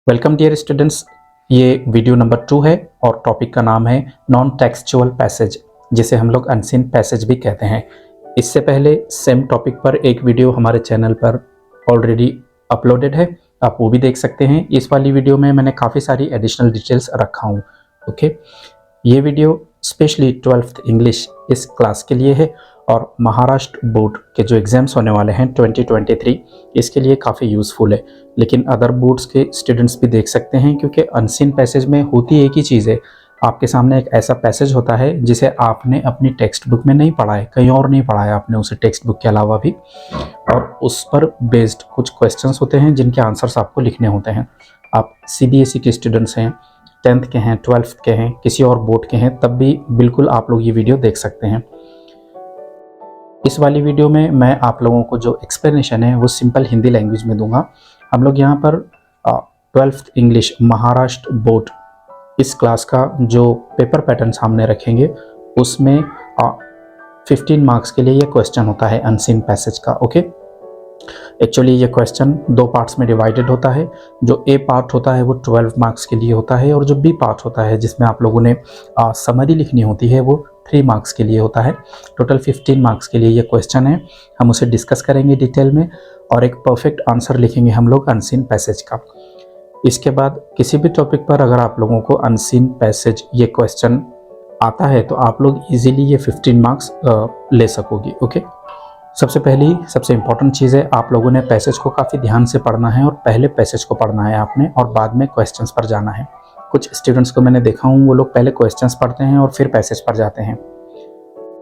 Welcome dear students. ये video number 2 है और टॉपिक का नाम है नॉन टेक्सचुअल पैसेज, जिसे हम लोग अनसीन पैसेज भी कहते हैं। इससे पहले सेम टॉपिक पर एक वीडियो हमारे चैनल पर ऑलरेडी अपलोडेड है, आप वो भी देख सकते हैं। इस वाली वीडियो में मैंने काफ़ी सारी एडिशनल डिटेल्स रखा हूँ। ओके, ये वीडियो स्पेशली 12th इंग्लिश इस क्लास के लिए है और महाराष्ट्र बोर्ड के जो एग्ज़ाम्स होने वाले हैं 2023 इसके लिए काफ़ी यूज़फुल है। लेकिन अदर बोर्ड्स के स्टूडेंट्स भी देख सकते हैं, क्योंकि अनसीन पैसेज में होती एक ही चीज़ है। आपके सामने एक ऐसा पैसेज होता है जिसे आपने अपनी टेक्स्ट बुक में नहीं पढ़ा है, कहीं और नहीं पढ़ा है आपने उसे टेक्स्ट बुक के अलावा भी, और उस पर बेस्ड कुछ क्वेश्चंस होते हैं जिनके आंसर्स आपको लिखने होते हैं। आप CBSE के स्टूडेंट्स हैं, 10th के हैं, 12th के हैं, किसी और बोर्ड के हैं, तब भी बिल्कुल आप लोग ये वीडियो देख सकते हैं। इस वाली वीडियो में मैं आप लोगों को जो एक्सप्लेनेशन है वो सिंपल हिंदी लैंग्वेज में दूंगा। हम लोग यहाँ पर 12th इंग्लिश महाराष्ट्र बोर्ड इस क्लास का जो पेपर पैटर्न सामने रखेंगे उसमें 15 मार्क्स के लिए ये क्वेश्चन होता है अनसीन पैसेज का। ओके, एक्चुअली ये क्वेश्चन 2 पार्ट्स में डिवाइडेड होता है। जो ए पार्ट होता है वो 12 मार्क्स के लिए होता है, और जो बी पार्ट होता है जिसमें आप लोगों ने समरी लिखनी होती है वो 3 मार्क्स के लिए होता है। टोटल 15 मार्क्स के लिए ये क्वेश्चन है। हम उसे डिस्कस करेंगे डिटेल में और एक परफेक्ट आंसर लिखेंगे हम लोग अनसीन पैसेज का। इसके बाद किसी भी टॉपिक पर अगर आप लोगों को अनसीन पैसेज ये क्वेश्चन आता है तो आप लोग इजीली ये 15 मार्क्स ले सकोगे। ओके, सबसे पहली सबसे इम्पॉर्टेंट चीज़ है, आप लोगों ने पैसेज को काफ़ी ध्यान से पढ़ना है और पहले पैसेज को पढ़ना है आपने और बाद में क्वेश्चंस पर जाना है। कुछ स्टूडेंट्स को मैंने देखा हूँ वो लोग पहले क्वेश्चंस पढ़ते हैं और फिर पैसेज पर जाते हैं।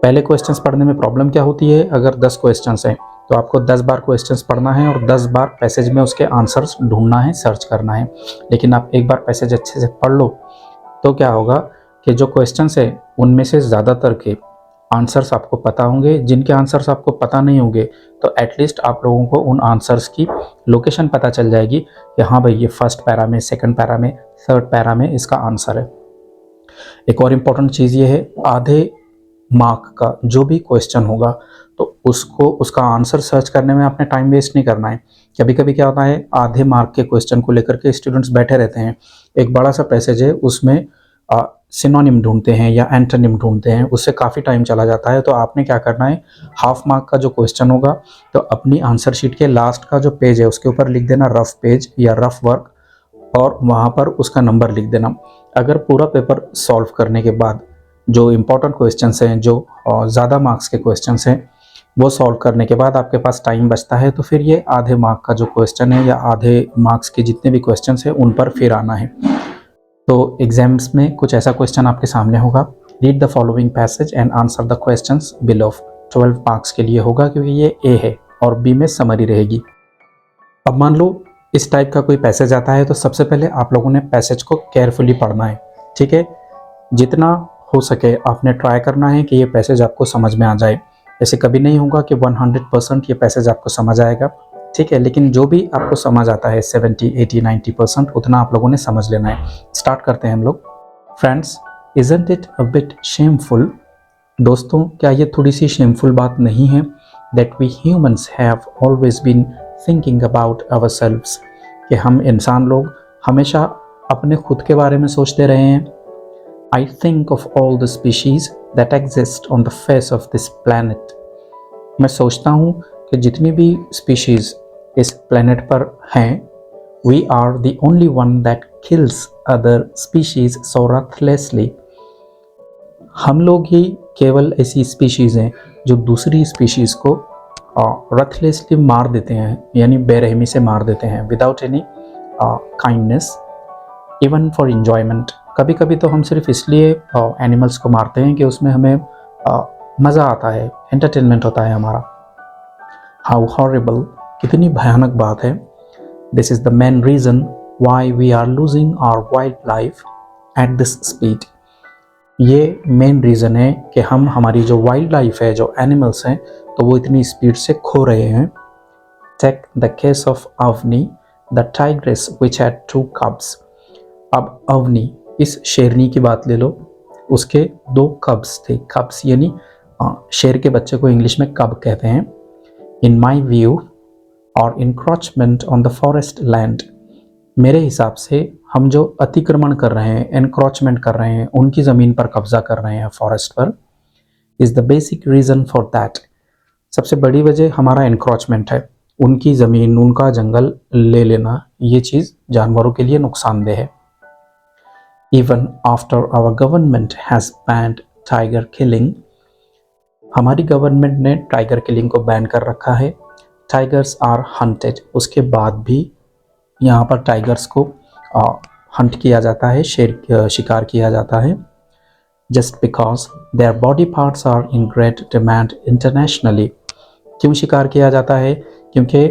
पहले क्वेश्चंस पढ़ने में प्रॉब्लम क्या होती है, अगर 10 क्वेश्चंस हैं तो आपको 10 बार क्वेश्चंस पढ़ना है और 10 बार पैसेज में उसके आंसर्स ढूंढना है, सर्च करना है। लेकिन आप एक बार पैसेज अच्छे से पढ़ लो तो क्या होगा कि जो क्वेश्चंस है उनमें से ज़्यादातर के आंसर्स आपको पता होंगे। जिनके आंसर्स आपको पता नहीं होंगे तो एटलीस्ट आप लोगों को उन आंसर्स की लोकेशन पता चल जाएगी कि हाँ भाई ये फर्स्ट पैरा में, सेकंड पैरा में, थर्ड पैरा में इसका आंसर है। एक और इम्पॉर्टेंट चीज़ ये है, आधे मार्क का जो भी क्वेश्चन होगा तो उसको उसका आंसर सर्च करने में आपने टाइम वेस्ट नहीं करना है। कभी कभी क्या होता है, आधे मार्क के क्वेश्चन को लेकर के स्टूडेंट्स बैठे रहते हैं। एक बड़ा सा पैसेज है, उसमें सिनोनिम ढूंढते हैं या एंटोनिम ढूंढते हैं, उससे काफ़ी टाइम चला जाता है। तो आपने क्या करना है, हाफ मार्क का जो क्वेश्चन होगा तो अपनी आंसर शीट के लास्ट का जो पेज है उसके ऊपर लिख देना रफ पेज या रफ वर्क, और वहाँ पर उसका नंबर लिख देना। अगर पूरा पेपर सॉल्व करने के बाद जो इम्पोर्टेंट क्वेश्चंस हैं, जो ज़्यादा मार्क्स के क्वेश्चंस हैं, वो सॉल्व करने के बाद आपके पास टाइम बचता है तो फिर ये आधे मार्क का जो क्वेश्चन है या आधे मार्क्स के जितने भी क्वेश्चंस हैं उन पर फिर आना है। तो एग्जाम्स में कुछ ऐसा क्वेश्चन आपके सामने होगा, read the following passage and answer the questions below. 12 marks के लिए होगा क्योंकि ये ए है और बी में समरी रहेगी। अब मान लो इस टाइप का कोई पैसेज आता है तो सबसे पहले आप लोगों ने पैसेज को केयरफुली पढ़ना है। ठीक है, जितना हो सके आपने ट्राई करना है कि ये पैसेज आपको समझ में आ जाए। ऐसे कभी नहीं होगा कि 100% ये पैसेज आपको समझ आएगा, ठीक है, लेकिन जो भी आपको समझ आता है 70, 80, 90% उतना आप लोगों ने समझ लेना है। स्टार्ट करते हैं हम लोग। Friends, isn't it a bit shameful, दोस्तों क्या ये थोड़ी सी शेमफुल बात नहीं है, that we humans have always been thinking about ourselves, कि हम इंसान लोग हमेशा अपने खुद के बारे में सोचते रहे हैं। I think of all the species that exist on the face of this planet. मैं सोचता हूँ कि जितनी भी स्पीशीज़ इस प्लेनेट पर हैं, we are the only one that kills other species so ruthlessly. हम लोग ही केवल ऐसी स्पीशीज़ हैं जो दूसरी स्पीशीज़ को रथलेसली मार देते हैं, यानी बेरहमी से मार देते हैं, without any kindness, even for enjoyment. कभी कभी तो हम सिर्फ इसलिए एनिमल्स को मारते हैं कि उसमें हमें मज़ा आता है, एंटरटेनमेंट होता है हमारा। हाउ हॉरिबल, कितनी भयानक बात है। This is the main reason why we are losing our wild life at this speed. ये मेन रीज़न है कि हम हमारी जो वाइल्ड लाइफ है, जो एनिमल्स हैं, तो वो इतनी स्पीड से खो रहे हैं। Take the case of Avni the tigress which had 2 cubs। अब अवनी, इस शेरनी की बात ले लो, उसके 2 cubs थे। cubs यानी शेर के बच्चे को इंग्लिश में कब कहते हैं। इन माई व्यू और encroachment on the forest land, मेरे हिसाब से हम जो अतिक्रमण कर रहे हैं, एनक्रोचमेंट कर रहे हैं, उनकी ज़मीन पर कब्जा कर रहे हैं फॉरेस्ट पर, is the basic reason for that. सबसे बड़ी वजह हमारा एनक्रोचमेंट है, उनकी ज़मीन, उनका जंगल ले लेना, ये चीज़ जानवरों के लिए नुकसानदेह है। Even after our government has banned tiger killing, हमारी गवर्नमेंट ने टाइगर किलिंग को बैन कर रखा है। टाइगर्स आर हंटेड, उसके बाद भी यहाँ पर टाइगर्स को हंट किया जाता है, शिकार किया जाता है। Just because their body parts are in great demand internationally. क्यों शिकार किया जाता है? क्योंकि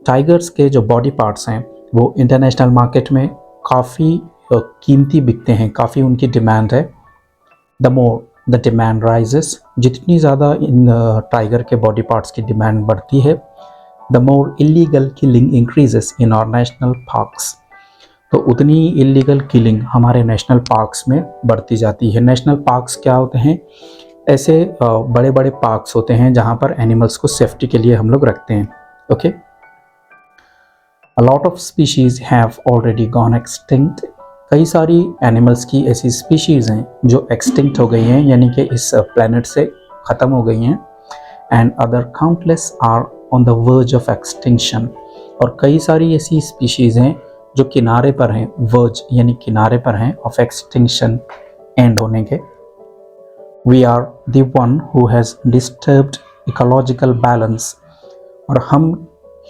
टाइगर्स के जो बॉडी पार्ट्स हैं वो इंटरनेशनल मार्केट में काफ़ी कीमती बिकते हैं, काफ़ी उनकी डिमांड है। The more the demand rises, जितनी ज़्यादा इन टाइगर के बॉडी पार्ट्स की डिमांड बढ़ती है, the more illegal killing increases in our national parks, तो उतनी इलीगल किलिंग हमारे नेशनल पार्क्स में बढ़ती जाती है। नेशनल पार्क्स क्या होते हैं? ऐसे बड़े बड़े पार्क्स होते हैं जहाँ पर एनिमल्स को सेफ्टी के लिए हम लोग रखते हैं। Okay, a lot of species have already gone extinct, कई सारी एनिमल्स की ऐसी स्पीशीज़ हैं जो एक्सटिंक्ट हो गई हैं, यानी कि इस प्लैनेट से ख़त्म हो गई हैं। And other countless are on the verge of extinction, और कई सारी ऐसी स्पीशीज़ हैं जो किनारे पर हैं, वर्ज यानी किनारे पर हैं, ऑफ एक्सटिंक्शन, एंड होने के। We are the one who has disturbed ecological balance, और हम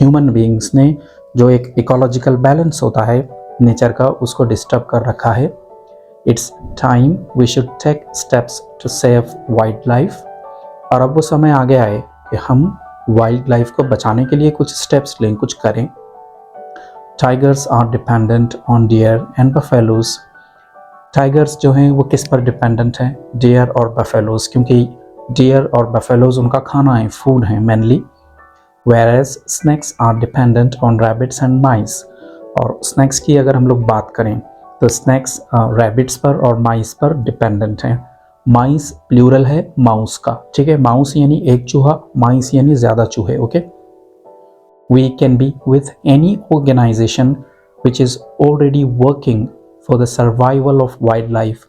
ह्यूमन बीइंग्स ने जो एक इकोलॉजिकल बैलेंस होता है नेचर का, उसको डिस्टर्ब कर रखा है। It's time we should take steps to save wild life, और अब वो समय आ गया है कि हम वाइल्ड लाइफ को बचाने के लिए कुछ स्टेप्स लें, कुछ करें। Tigers are dependent on deer and buffaloes, tigers जो हैं वो किस पर डिपेंडेंट हैं? डियर और बफेलोज, क्योंकि डियर और बफेलोज उनका खाना है, फूड है mainly. whereas snakes are dependent on rabbits and mice, और snakes की अगर हम लोग बात करें तो snakes rabbits पर और mice पर डिपेंडेंट हैं। mice प्लूरल है माउस का, ठीक है, माउस यानी एक चूहा, mice यानी ज़्यादा चूहे। Okay, we can be with any organization which is already working for the survival of wildlife,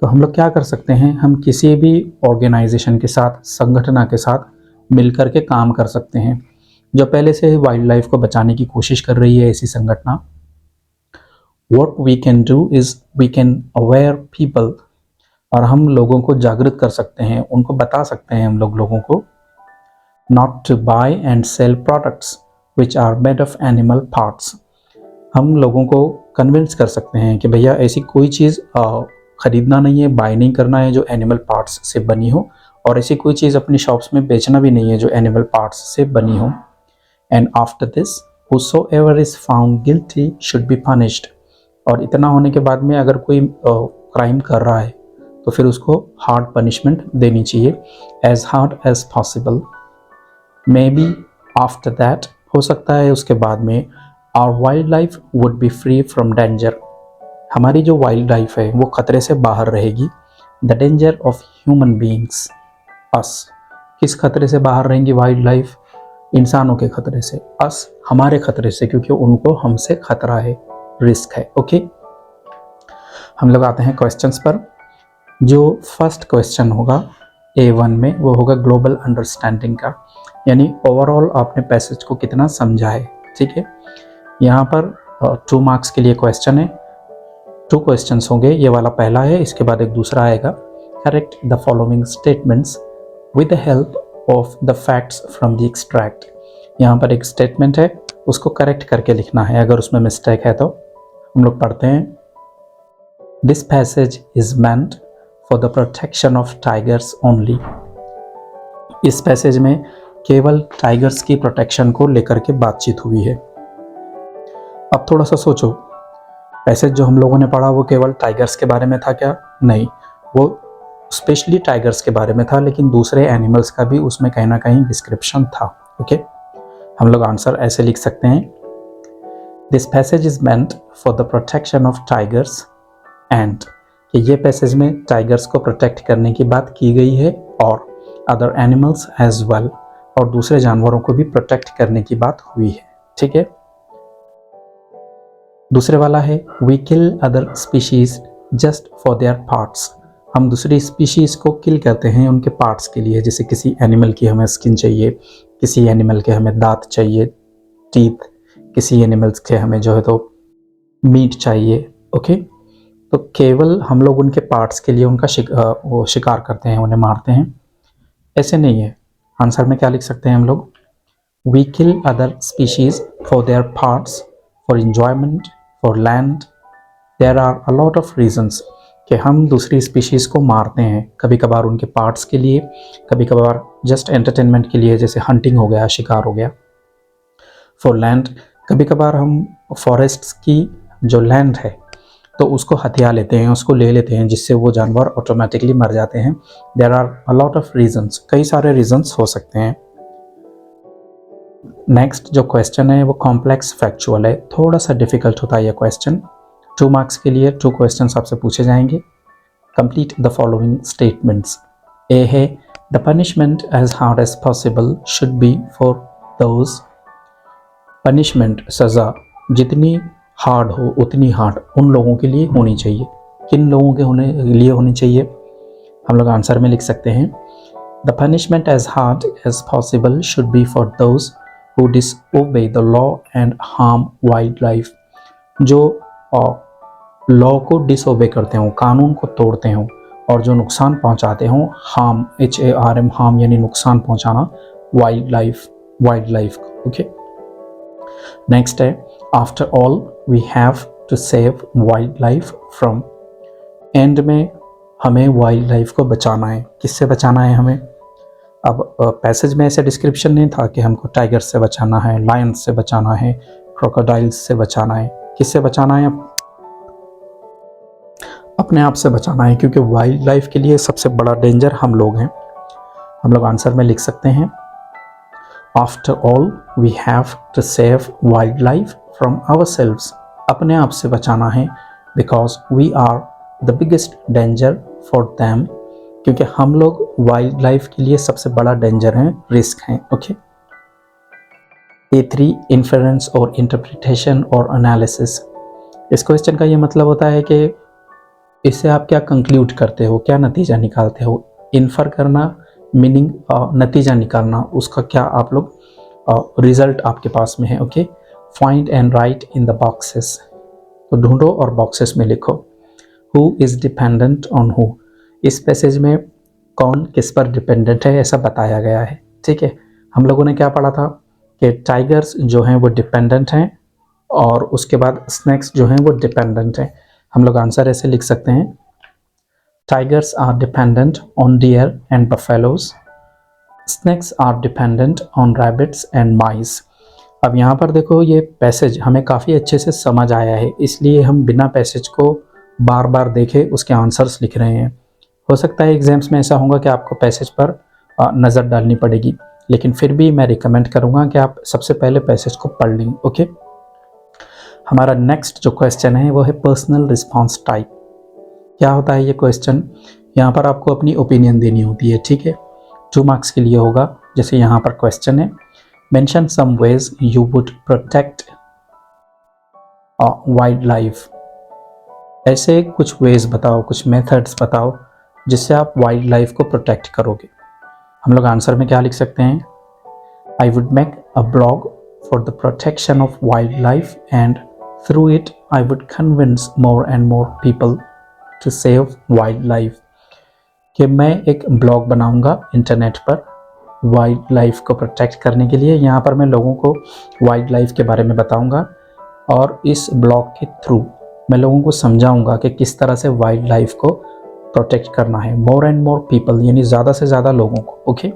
तो हम लोग क्या कर सकते हैं? हम किसी भी ऑर्गेनाइजेशन के साथ, संगठना के साथ मिलकर के काम कर सकते हैं जो पहले से वाइल्ड लाइफ को बचाने की कोशिश कर रही है, ऐसी संगठना। What we can do is we can aware people, और हम लोगों को जागृत कर सकते हैं, उनको बता सकते हैं हम लोगों को, not to buy and sell products which are made of animal parts, हम लोगों को कन्विंस कर सकते हैं कि भैया ऐसी कोई चीज़ ख़रीदना नहीं है, बाय नहीं करना है जो एनिमल पार्ट्स से बनी हो, और ऐसी कोई चीज़ अपनी शॉप्स में बेचना भी नहीं है जो एनिमल पार्ट्स से बनी हो। And after this whosoever is found guilty should be punished, और इतना होने के बाद में अगर कोई क्राइम कर रहा है तो फिर उसको हार्ड पनिशमेंट देनी चाहिए, as hard as possible. May be after that, हो सकता है उसके बाद में, our wild life would be free from danger, हमारी जो वाइल्ड लाइफ है वो खतरे से बाहर रहेगी। The danger of human beings, us, किस खतरे से बाहर रहेंगी वाइल्ड लाइफ? इंसानों के खतरे से, अस हमारे खतरे से, क्योंकि उनको हमसे खतरा है, रिस्क है। ओके, हम लोग आते हैं क्वेश्चंस पर। जो फर्स्ट क्वेश्चन होगा A1 में, वो होगा ग्लोबल अंडरस्टैंडिंग का, यानी ओवरऑल आपने पैसेज को कितना समझा है। ठीक है, यहाँ पर 2 मार्क्स के लिए क्वेश्चन है, 2 क्वेश्चंस होंगे, ये वाला पहला है, इसके बाद एक दूसरा आएगा। Correct the following statements with the help of the facts from the extract, यहाँ पर एक स्टेटमेंट है, उसको करेक्ट करके लिखना है, अगर उसमें मिस्टेक है तो। हम लोग पढ़ते हैं, this passage is meant for the protection of tigers only, इस पैसेज में केवल टाइगर्स की प्रोटेक्शन को लेकर के बातचीत हुई है। अब थोड़ा सा सोचो, पैसेज जो हम लोगों ने पढ़ा वो केवल टाइगर्स के बारे में था क्या? नहीं, वो स्पेशली टाइगर्स के बारे में था, लेकिन दूसरे एनिमल्स का भी उसमें कहीं ना कहीं डिस्क्रिप्शन था। ओके, हम लोग आंसर ऐसे लिख सकते हैं, this passage is meant for the protection of tigers and, कि ये पैसेज में टाइगर्स को प्रोटेक्ट करने की बात की गई है, और अदर एनिमल्स एज वेल, और दूसरे जानवरों को भी प्रोटेक्ट करने की बात हुई है। ठीक है, दूसरे वाला है we kill other species just for their parts. हम दूसरी स्पीशीज़ को किल करते हैं उनके पार्ट्स के लिए, जैसे किसी एनिमल की हमें स्किन चाहिए, किसी एनिमल के हमें दांत चाहिए, टीथ, किसी एनिमल्स के हमें जो है तो मीट चाहिए। ओके, तो केवल हम लोग उनके पार्ट्स के लिए उनका वो शिकार करते हैं, उन्हें मारते हैं, ऐसे नहीं है। आंसर में क्या लिख सकते हैं हम लोग, we kill other species for their parts, for enjoyment, for land, there are a lot of reasons कि हम दूसरी स्पीशीज़ को मारते हैं, कभी कभार उनके पार्ट्स के लिए, कभी कभार जस्ट एंटरटेनमेंट के लिए, जैसे हंटिंग हो गया, शिकार हो गया। फॉर लैंड, कभी कभार हम फॉरेस्ट्स की जो लैंड है तो उसको हथिया लेते हैं, उसको ले लेते हैं, जिससे वो जानवर ऑटोमेटिकली मर जाते हैं। There are a lot of reasons, कई सारे रीजंस हो सकते हैं। नेक्स्ट जो क्वेश्चन है वो कॉम्प्लेक्स फैक्चुअल है, थोड़ा सा डिफिकल्ट होता है ये क्वेश्चन। 2 मार्क्स के लिए 2 क्वेश्चंस आपसे पूछे जाएंगे। Complete the following statements. A है the punishment as hard as possible should be for those. Punishment, सज़ा जितनी हार्ड हो उतनी हार्ड उन लोगों के लिए होनी चाहिए। किन लोगों के लिए होनी चाहिए, हम लोग आंसर में लिख सकते हैं the punishment as hard as possible should be for those who disobey the law and harm wild life. जो लॉ को डिसओबे करते हों, कानून को तोड़ते हों और जो नुकसान पहुंचाते हों, हार्म, HARM, हार्म यानी नुकसान पहुंचाना वाइल्ड लाइफ को। ओके, नेक्स्ट है after all we have to save wild life from. End में हमें वाइल्ड लाइफ को बचाना है, किससे बचाना है हमें। अब पैसेज में ऐसे डिस्क्रिप्शन नहीं था कि हमको टाइगर से बचाना है, लायन से बचाना है, क्रोकोडाइल्स से बचाना है, किससे बचाना है, अपने आप से बचाना है, क्योंकि वाइल्ड लाइफ के लिए सबसे बड़ा डेंजर हम लोग हैं। हम लोग आंसर में लिख सकते हैं after all we have to save wild life from ourselves. अपने आप से बचाना है, because we are the biggest danger for them, क्योंकि हम लोग वाइल्ड लाइफ के लिए सबसे बड़ा डेंजर हैं, रिस्क हैं। ओके, A3 इन्फेरेंस और इंटरप्रिटेशन और एनालिसिस। इस क्वेश्चन का ये मतलब होता है कि इससे आप क्या कंक्लूड करते हो, क्या नतीजा निकालते हो। इन्फर करना मीनिंग नतीजा निकालना, उसका क्या आप लोग रिजल्ट आपके पास में है। Okay, find and right in the boxes, तो ढूंढो और बॉक्सेस में लिखो। Who is dependent on who, इस पैसेज में कौन किस पर डिपेंडेंट है ऐसा बताया गया है। ठीक है, हम लोगों ने क्या पढ़ा था कि टाइगर्स जो हैं वो डिपेंडेंट हैं और उसके बाद स्नेक्स जो हैं वो डिपेंडेंट हैं। हम लोग आंसर ऐसे लिख सकते हैं tigers are dependent on deer and buffaloes, snakes are dependent on rabbits and mice. अब यहाँ पर देखो ये पैसेज हमें काफ़ी अच्छे से समझ आया है, इसलिए हम बिना पैसेज को बार बार देखे उसके आंसर्स लिख रहे हैं। हो सकता है एग्जाम्स में ऐसा होगा कि आपको पैसेज पर नज़र डालनी पड़ेगी, लेकिन फिर भी मैं रिकमेंड करूँगा कि आप सबसे पहले पैसेज को पढ़ लें। ओके, हमारा नेक्स्ट जो क्वेश्चन है वो है पर्सनल रिस्पॉन्स टाइप। क्या होता है ये क्वेश्चन, यहाँ पर आपको अपनी ओपिनियन देनी होती है। ठीक है, 2 मार्क्स के लिए होगा। जैसे यहाँ पर क्वेश्चन है mention some ways you would protect wild life. ऐसे कुछ वेज बताओ, कुछ मेथड्स बताओ जिससे आप वाइल्ड लाइफ को प्रोटेक्ट करोगे। हम लोग आंसर में क्या लिख सकते हैं, I would make a blog for the protection of wild life and through it I would convince more and more people to save wild life. कि मैं एक ब्लॉग बनाऊंगा इंटरनेट पर वाइल्ड लाइफ को प्रोटेक्ट करने के लिए। यहाँ पर मैं लोगों को वाइल्ड लाइफ के बारे में बताऊंगा और इस ब्लॉग के थ्रू मैं लोगों को समझाऊंगा कि किस तरह से वाइल्ड लाइफ को प्रोटेक्ट करना है। मोर एंड मोर पीपल यानी ज़्यादा से ज़्यादा लोगों को। ओके,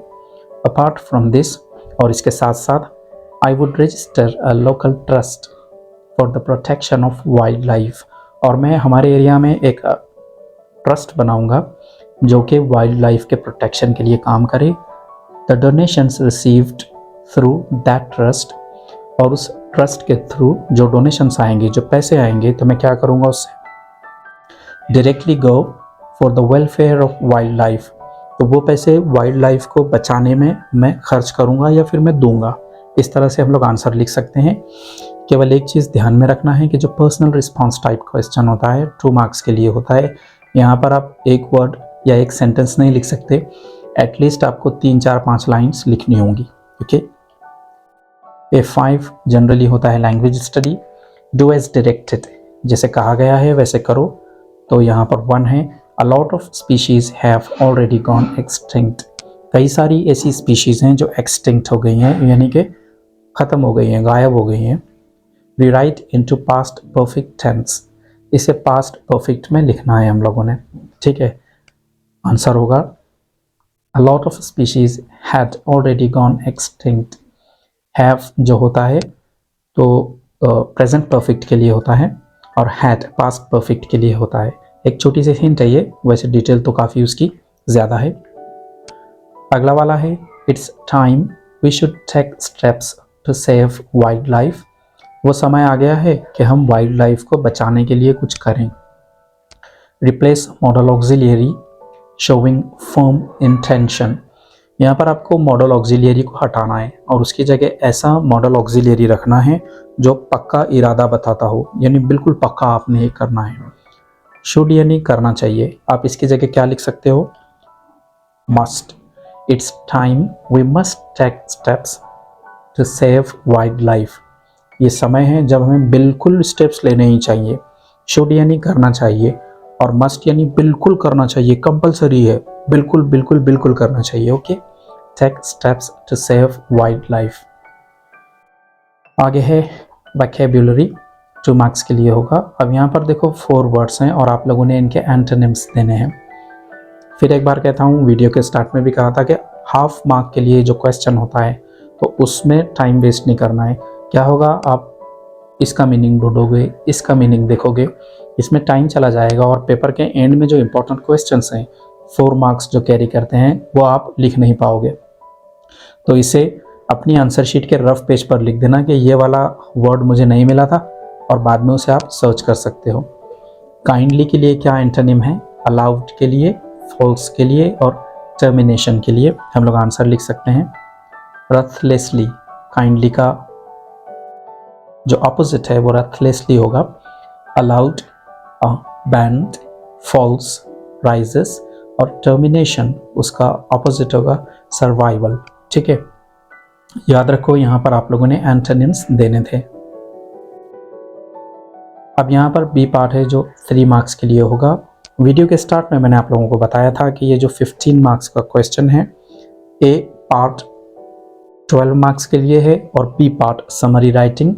अपार्ट फ्रॉम दिस, और इसके साथ साथ I would register a local trust for the protection of wild life, और मैं हमारे एरिया में एक ट्रस्ट बनाऊंगा जो कि वाइल्ड लाइफ के प्रोटेक्शन के लिए काम करे। The donations received through that trust, और उस ट्रस्ट के थ्रू जो डोनेशंस आएंगे, जो पैसे आएंगे, तो मैं क्या करूँगा उससे directly go for the welfare of wild life, तो वो पैसे वाइल्ड लाइफ को बचाने में मैं खर्च करूँगा या फिर मैं दूंगा। इस तरह से हम लोग आंसर लिख सकते हैं केवल एक चीज़ ध्यान में रखना है कि जो पर्सनल रिस्पॉन्स टाइप क्वेश्चन होता है 2 मार्क्स के लिए होता है, यहाँ पर आप एक वर्ड या एक सेंटेंस नहीं लिख सकते, एटलीस्ट आपको 3, 4, 5 लाइन्स लिखनी होंगी। ओके। A5 जनरली होता है language study. Do as directed, जैसे कहा गया है वैसे करो, तो यहाँ पर 1 है। अ lot of species have already gone extinct, कई सारी ऐसी स्पीशीज़ हैं जो एक्सटिंक्ट हो गई हैं, यानी कि ख़त्म हो गई हैं, गायब हो गई हैं। Rewrite into past perfect tense, इसे पास्ट परफेक्ट में लिखना है हम लोगों ने, ठीक है। आंसर होगा अ lot of species had already gone extinct. Have जो होता है तो प्रेजेंट परफेक्ट के लिए होता है, और हैड पास्ट परफेक्ट के लिए होता है। एक छोटी सी हिंट है ये, वैसे डिटेल तो काफ़ी उसकी ज़्यादा है। अगला वाला है it's time we should take steps to save wild life, वो समय आ गया है कि हम वाइल्ड लाइफ को बचाने के लिए कुछ करें। Replace model auxiliary showing firm intention, यहाँ पर आपको मॉडल ऑक्सिलियरी को हटाना है और उसकी जगह ऐसा मॉडल ऑक्सिलियरी रखना है जो पक्का इरादा बताता हो, यानी बिल्कुल पक्का आपने ये करना है। शुड यानी करना चाहिए, आप इसकी जगह क्या लिख सकते हो, must. It's time we must take steps to save wild life, ये समय है जब हमें बिल्कुल स्टेप्स लेने ही चाहिए। शुड यानी करना चाहिए, और मस्ट यानी बिल्कुल करना चाहिए, कंपलसरी है, बिल्कुल बिल्कुल बिल्कुल करना चाहिए। Okay. Take steps to save wild life. आगे है वोकैब्युलरी, 2 मार्क्स के लिए होगा। अब यहाँ पर देखो 4 वर्ड्स हैं और आप लोगों ने इनके एंटोनिम्स देने हैं। फिर एक बार कहता हूँ, वीडियो के स्टार्ट में भी कहा था कि हाफ मार्क के लिए जो क्वेश्चन होता है तो उसमें टाइम वेस्ट नहीं करना है। क्या होगा, आप इसका मीनिंग ढूंढोगे, इसका मीनिंग देखोगे, इसमें टाइम चला जाएगा और पेपर के एंड में जो इंपॉर्टेंट क्वेश्चंस हैं 4 मार्क्स जो कैरी करते हैं वो आप लिख नहीं पाओगे। तो इसे अपनी आंसर शीट के रफ पेज पर लिख देना कि ये वाला वर्ड मुझे नहीं मिला था, और बाद में उसे आप सर्च कर सकते हो। काइंडली के लिए क्या एंटोनिम है, अलाउड के लिए, फॉल्स के लिए और टर्मिनेशन के लिए हम लोग आंसर लिख सकते हैं। रथलेसली, काइंडली का जो ऑपोजिट है वो रथलेसली होगा। अलाउड बैंड, फॉल्स राइजेस, और टर्मिनेशन उसका ऑपोजिट होगा सर्वाइवल। ठीक है, याद रखो यहाँ पर आप लोगों ने एंटोनिम्स देने थे। अब यहाँ पर बी पार्ट है जो 3 मार्क्स के लिए होगा। वीडियो के स्टार्ट में मैंने आप लोगों को बताया था कि ये जो 15 मार्क्स का क्वेश्चन है, ए पार्ट 12 मार्क्स के लिए है और B part summary writing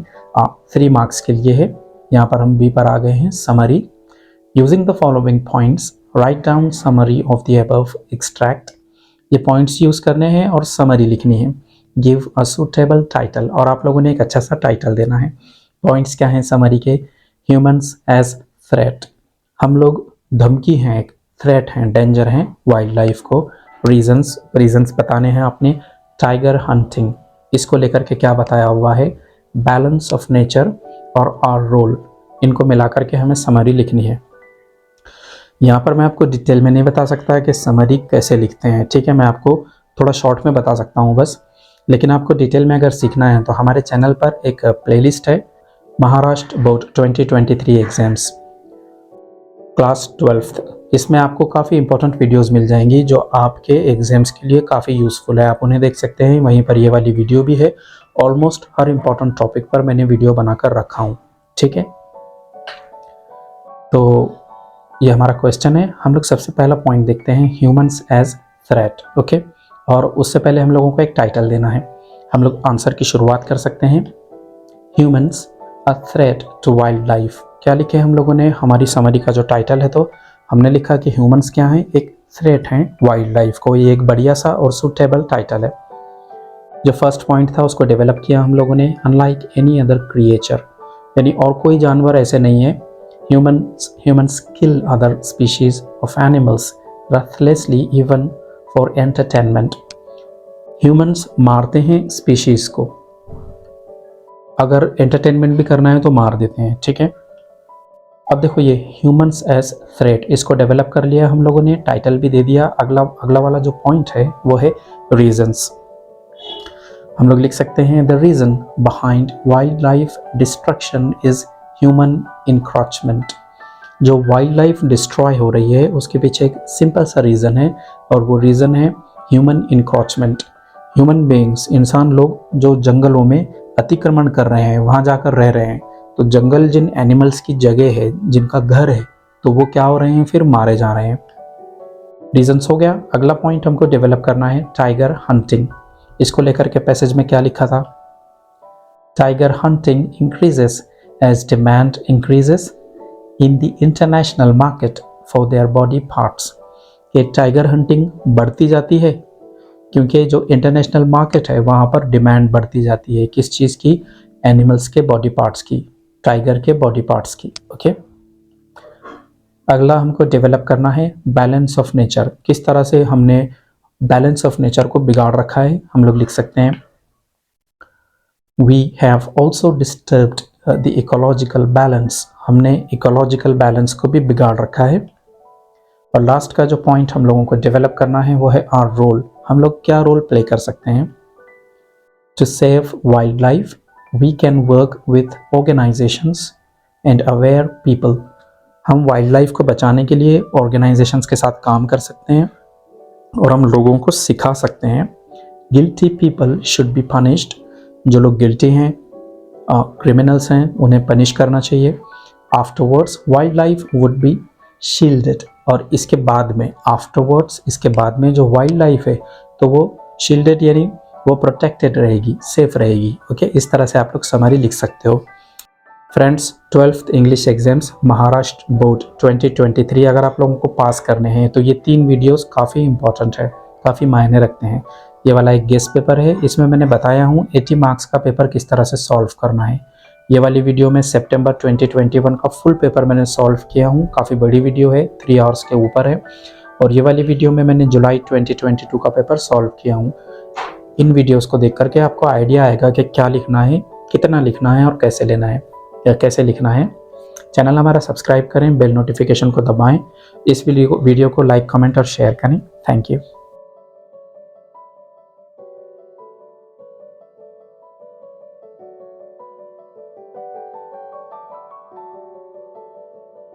3 marks के लिए है। यहाँ पर हम बी पर आ गए हैं, summary. Using the following points write down summary of the above extract, ये पॉइंट्स यूज़ करने हैं और समरी लिखनी है। गिव अ सूटेबल टाइटल, और आप लोगों ने एक अच्छा सा टाइटल देना है। पॉइंट्स क्या हैं समरी के, ह्यूमंस एज थ्रेट, हम लोग धमकी हैं, एक थ्रेट हैं, डेंजर हैं वाइल्ड लाइफ को। रीजंस बताने हैं आपने। टाइगर हंटिंग, इसको लेकर के क्या बताया हुआ है, बैलेंस ऑफ नेचर और आवर रोल, इनको मिलाकर के हमें समरी लिखनी है। यहाँ पर मैं आपको डिटेल में नहीं बता सकता कि समरी कैसे लिखते हैं, ठीक है, मैं आपको थोड़ा शॉर्ट में बता सकता हूँ बस। लेकिन आपको डिटेल में अगर सीखना है तो हमारे चैनल पर एक प्लेलिस्ट है, Maharashtra board 2023 exams class 12th, इसमें आपको काफ़ी इंपॉर्टेंट वीडियोस मिल जाएंगी जो आपके एग्जाम्स के लिए काफ़ी यूज़फुल है, आप उन्हें देख सकते हैं। वहीं पर ये वाली वीडियो भी है, ऑलमोस्ट हर इंपॉर्टेंट टॉपिक पर मैंने वीडियो बनाकर रखा हूँ, ठीक है। तो ये हमारा क्वेश्चन है। हम लोग सबसे पहला पॉइंट देखते हैं, ह्यूमंस एज थ्रेट, ओके। और उससे पहले हम लोगों को एक टाइटल देना है। हम लोग आंसर की शुरुआत कर सकते हैं, humans a threat to wild life. क्या लिखे हम लोगों ने, हमारी समरी का जो टाइटल है तो हमने लिखा कि ह्यूमंस क्या हैं, एक थ्रेट हैं वाइल्ड लाइफ को। ये एक बढ़िया सा और सूटेबल टाइटल है। जो फर्स्ट पॉइंट था उसको डेवलप किया हम लोगों ने, अनलाइक एनी अदर क्रिएचर, यानी और कोई जानवर ऐसे नहीं है। Humans kill other species of animals ruthlessly even for entertainment. Humans मारते हैं species को, अगर entertainment भी करना है तो मार देते हैं, ठीक है। अब देखो ये humans as threat, इसको डेवलप कर लिया हम लोगों ने, टाइटल भी दे दिया। अगला वाला जो पॉइंट है वो है reasons। हम लोग लिख सकते हैं the reason behind wild life destruction is human encroachment. जो वाइल्ड लाइफ डिस्ट्रॉय हो रही है उसके पीछे एक सिंपल सा रीज़न है और वो रीज़न है ह्यूमन इंक्रोचमेंट। ह्यूमन बीइंग्स, इंसान लोग जो जंगलों में अतिक्रमण कर रहे हैं, वहाँ जाकर रह रहे हैं, तो जंगल जिन एनिमल्स की जगह है, जिनका घर है, तो वो क्या हो रहे हैं, फिर मारे जा रहे हैं। रीजंस हो गया। अगला पॉइंट हमको डेवलप करना है टाइगर हंटिंग। इसको लेकर के पैसेज में क्या लिखा था? Tiger hunting increases as demand increases in the international market for their body parts. ये टाइगर हंटिंग बढ़ती जाती है क्योंकि जो इंटरनेशनल मार्केट है वहाँ पर डिमांड बढ़ती जाती है। किस चीज़ की? एनिमल्स के बॉडी पार्ट्स की, टाइगर के बॉडी पार्ट्स की। ओके। अगला हमको डेवलप करना है बैलेंस ऑफ नेचर। किस तरह से हमने बैलेंस ऑफ नेचर को बिगाड़ रखा है, हम लोग लिख सकते हैं we have also disturbed the ecological balance. हमने इकोलॉजिकल बैलेंस को भी बिगाड़ रखा है। और लास्ट का जो पॉइंट हम लोगों को डेवलप करना है वो है आवर रोल। हम लोग क्या रोल प्ले कर सकते हैं? To save wild life we can work with organisations and aware people. हम वाइल्ड लाइफ को बचाने के लिए ऑर्गेनाइजेशंस के साथ काम कर सकते हैं और हम लोगों को सिखा सकते हैं। Guilty people should be punished. जो लोग गिल्टी हैं, क्रिमिनल्स हैं, उन्हें पनिश करना चाहिए। Afterwards wild life would B shielded. और इसके बाद में, आफ्टरवर्ड्स, इसके बाद में जो वाइल्ड लाइफ है तो वो शील्डेड यानी वो प्रोटेक्टेड रहेगी, सेफ रहेगी। ओके, इस तरह से आप लोग समरी लिख सकते हो। Friends, 12th English exams Maharashtra board 2023 अगर आप लोगों को पास करने हैं तो ये 3 वीडियोस काफ़ी इंपॉर्टेंट है, काफ़ी मायने रखते हैं। ये वाला एक गेस्ट पेपर है, इसमें मैंने बताया हूँ 80 मार्क्स का पेपर किस तरह से सॉल्व करना है। ये वाली वीडियो में सितंबर 2021 का फुल पेपर मैंने सॉल्व किया हूँ, काफ़ी बड़ी वीडियो है, 3 आवर्स के ऊपर है। और ये वाली वीडियो में मैंने जुलाई 2022 का पेपर सॉल्व किया हूँ। इन वीडियोज़ को देख करके आपको आइडिया आएगा कि क्या लिखना है, कितना लिखना है और कैसे लेना है या कैसे लिखना है। चैनल हमारा सब्सक्राइब करें, बेल नोटिफिकेशन को दबाएं, इस वीडियो को लाइक, कमेंट और शेयर करें। Thank you.